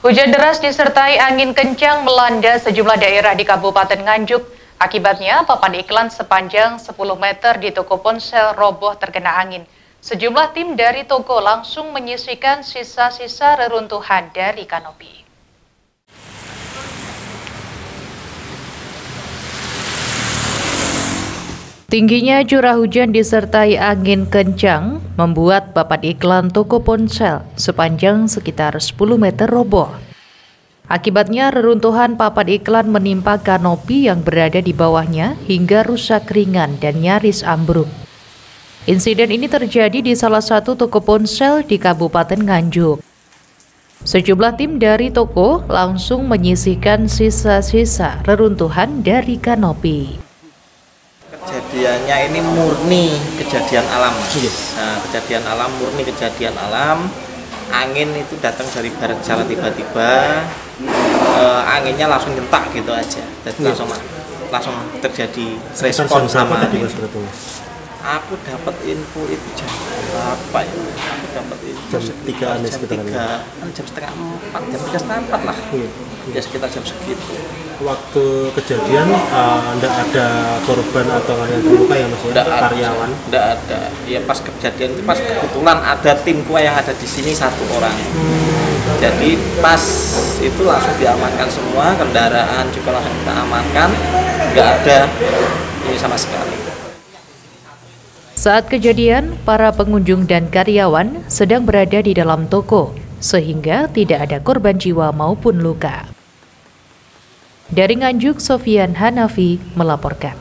Hujan deras disertai angin kencang melanda sejumlah daerah di Kabupaten Nganjuk. Akibatnya, papan iklan sepanjang 10 meter di toko ponsel roboh terkena angin. Sejumlah tim dari toko langsung menyisihkan sisa-sisa reruntuhan dari kanopi. Tingginya curah hujan disertai angin kencang membuat papan iklan toko ponsel sepanjang sekitar 10 meter roboh. Akibatnya reruntuhan papan iklan menimpa kanopi yang berada di bawahnya hingga rusak ringan dan nyaris ambruk. Insiden ini terjadi di salah satu toko ponsel di Kabupaten Nganjuk. Sejumlah tim dari toko langsung menyisihkan sisa-sisa reruntuhan dari kanopi. Kejadiannya ini murni kejadian alam. Nah, kejadian alam, murni kejadian alam. Angin itu datang dari barat jalan tiba-tiba, anginnya langsung nyentak gitu aja. Jadi langsung terjadi respon sama angin. Aku dapat info itu jam berapa ya? Aku dapat info jam 3 jam setengah 4, jam 3:30 lah. Ya sekitar jam segitu. Waktu kejadian enggak ada korban atau yang terluka ya Mas? Karyawan? Enggak ada. Ya pas kejadian itu pas kebetulan ada timku yang ada di sini 1 orang. Jadi pas itu langsung diamankan semua, kendaraan juga langsung kita amankan. Enggak ada ini sama sekali. Saat kejadian, para pengunjung dan karyawan sedang berada di dalam toko, sehingga tidak ada korban jiwa maupun luka. Dari Nganjuk, Sofian Hanafi melaporkan.